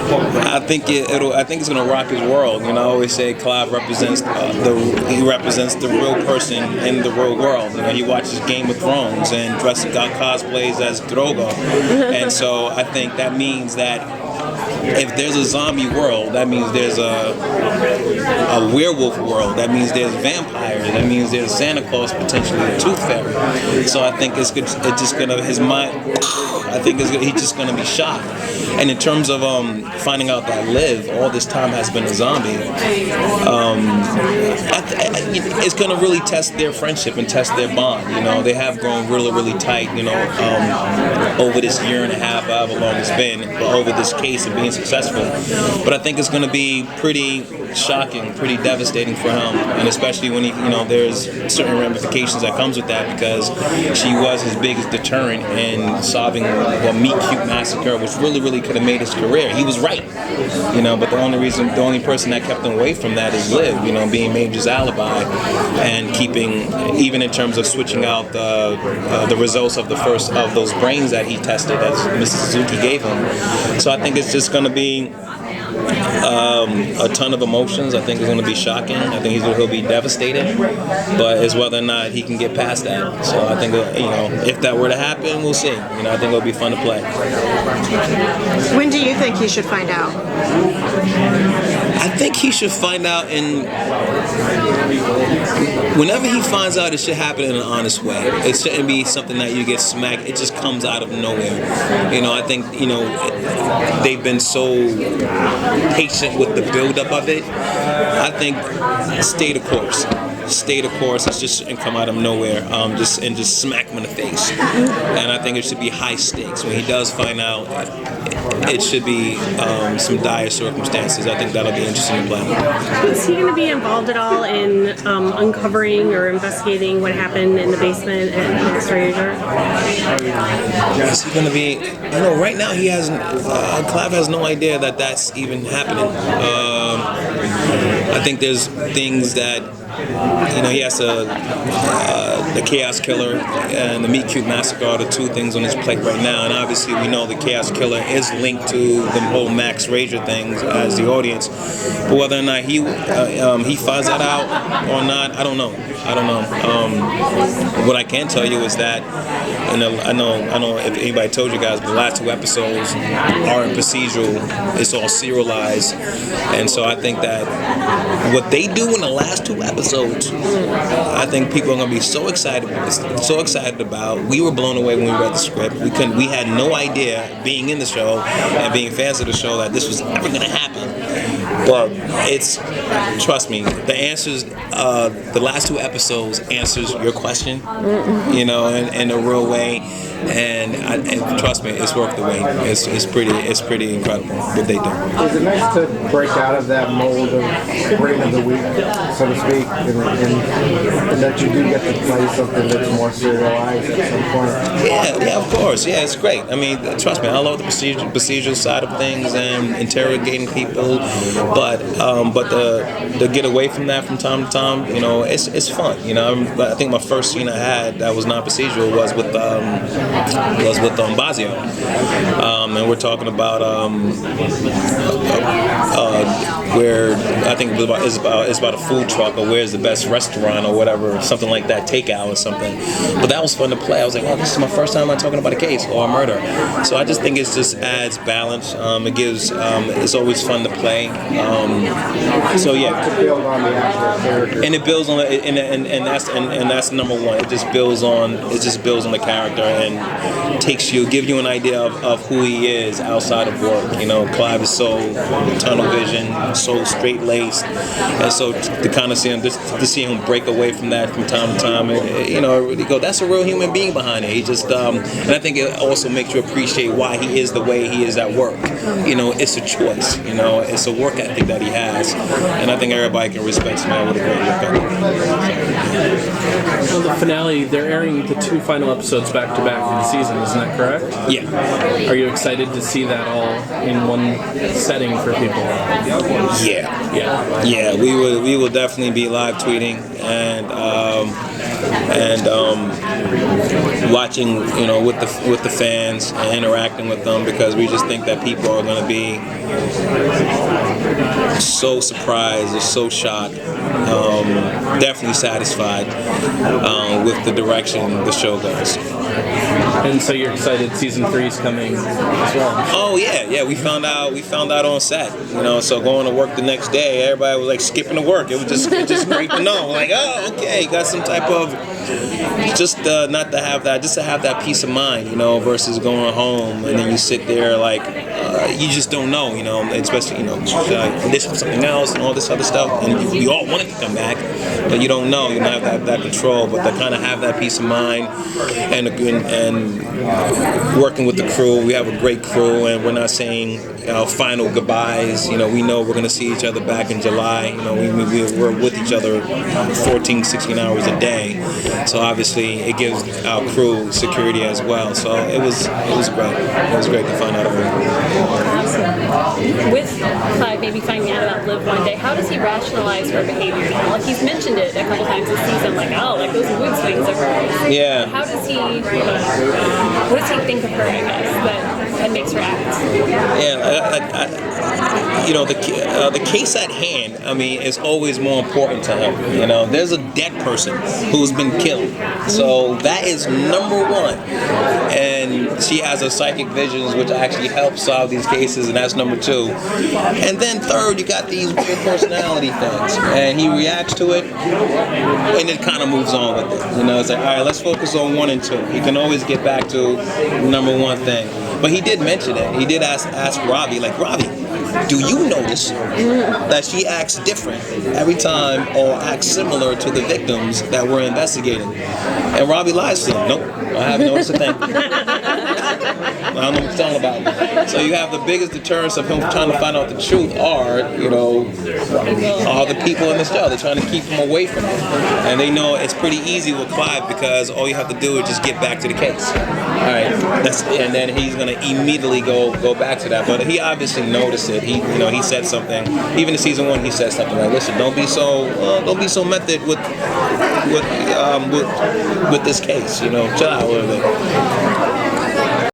I think I think it's gonna rock his world. You know, I always say Clive represents the real person in the real world. You know, he watches Game of Thrones and cosplays as Drogo, and so I think that means that if there's a zombie world, that means there's a werewolf world. That means there's vampires. That means there's Santa Claus, potentially a tooth fairy. So I think it's just gonna his mind. I think he's just gonna be shocked. And in terms of finding out that Liv all this time has been a zombie, it's gonna really test their friendship and test their bond. You know, they have grown really, really tight. You know, over this year and a half, however long it's been, over this case of being successful. But I think it's going to be pretty shocking, pretty devastating for him, and especially when there's certain ramifications that comes with that, because she was his biggest deterrent in solving the Meat Cute massacre, which really, really could have made his career. He was right, but the only person that kept him away from that is Liv, being Major's alibi and keeping, even in terms of switching out the results of the first of those brains that he tested, as Mrs. Suzuki gave him. So I think it's just going to be a ton of emotions. I think it's going to be shocking. I think he'll be devastated, but it's whether or not he can get past that. So I think if that were to happen, we'll see. I think it'll be fun to play. When do you think he should find out? I think he should find out whenever he finds out, it should happen in an honest way. It shouldn't be something that you get smacked. It just comes out of nowhere. I think they've been so patient with the build-up of it. I think stay the course. Stay the course. It just shouldn't come out of nowhere. Just smack him in the face. And I think it should be high stakes. When he does find out, it should be some dire circumstances. I think that'll be interesting to play. Is he going to be involved at all in uncovering or investigating what happened in the basement at Max Razor? Is he going to be? Right now he hasn't. Clive has no idea that that's even happening. I think there's things that he has to. The Chaos Killer and the Meat Cute Massacre are the two things on his plate right now, and obviously we know the Chaos Killer is linked to the whole Max Razor things as the audience. But whether or not he finds that out or not, I don't know. What I can tell you is that, I know if anybody told you guys, but the last two episodes are in procedural. It's all serialized, and so I think that what they do in the last two episodes, I think people are going to be so excited about. We were blown away when we read the script. We had no idea, being in the show and being fans of the show, that this was ever going to happen. But trust me, the answers, the last two episodes answers your question, in a real way, and trust me, it's worth the wait. It's pretty incredible what they do. Is it nice to break out of that mold of brain of the week, so to speak, and that you do get to play something that's more serialized at some point? Yeah, of course. Yeah, it's great. I mean, trust me, I love the procedural side of things and interrogating people, but to get away from that from time to time, it's fun. I think my first scene I had that was non-procedural was with Bazio, and we're talking about where I think it's about a food truck, or where's the best restaurant or whatever, something like that, takeout or something. But that was fun to play. I was like, oh, this is my first time I'm talking about a case or a murder. So I just think it just adds balance. It gives it's always fun to play. So yeah, and it builds on it, and that's number one. It just builds on the character and gives you an idea of who he is outside of work. Clive is so tunnel vision, so straight laced, and so to kind of see him break away from that from time to time, really go, that's a real human being behind it. He just and I think it also makes you appreciate why he is the way he is at work. It's a choice. It's a work ethic that he has, and I think everybody can respect somebody with a great work ethic. On the finale, they're airing the two final episodes back to back. of the season, isn't that correct? Yeah. Are you excited to see that all in one setting for people? Yeah, we will definitely be live tweeting and watching, with the fans and interacting with them, because we just think that people are going to be so surprised or so shocked, definitely satisfied with the direction the show goes. And so you're excited season 3 is coming as well? Oh yeah, we found out on set, so going to work the next day, everybody was like skipping to work. It was just great to know, like, oh, okay, got some type of, just not to have that, just to have that peace of mind, versus going home and then you sit there like, you just don't know, especially, condition for something else and all this other stuff, and we all want it to come back, but you don't know, you don't have that control, but to kind of have that peace of mind and working with the crew. We have a great crew, and we're not saying final goodbyes. We know we're going to see each other back in July. We're with each other 14, 16 hours a day, so obviously it gives our crew security as well. So it was great. It was great to find out about it. With Clyde maybe finding out about Liv one day, how does he rationalize her behavior now? Like, he's mentioned it a couple times this season, like, those mood swings of hers. Yeah. How does he, what does he think of her, I guess, that makes her act? Yeah, the case at hand, is always more important to him. There's a dead person who's been killed, so that is number one. And she has her psychic visions, which actually help solve these cases, and that's number two. And then third, you got these weird personality things, and he reacts to it, and it kind of moves on with it. It's like, all right, let's focus on 1 and 2. He can always get back to number one thing. But he did mention it. He did ask Robbie, like, Robbie, do you notice that she acts different every time or acts similar to the victims that we're investigating? And Robbie lies to him. Nope, I haven't noticed a thing. I don't know what you're talking about. So you have the biggest deterrence of him trying to find out the truth are the people in this jail. They're trying to keep him away from it. And they know it's pretty easy with Clive because all you have to do is just get back to the case. All right, and then he's going to immediately go back to that. But he obviously noticed it. He said something. Even in season 1, he said something like, "Listen, don't be so method with this case. Chill out a little bit."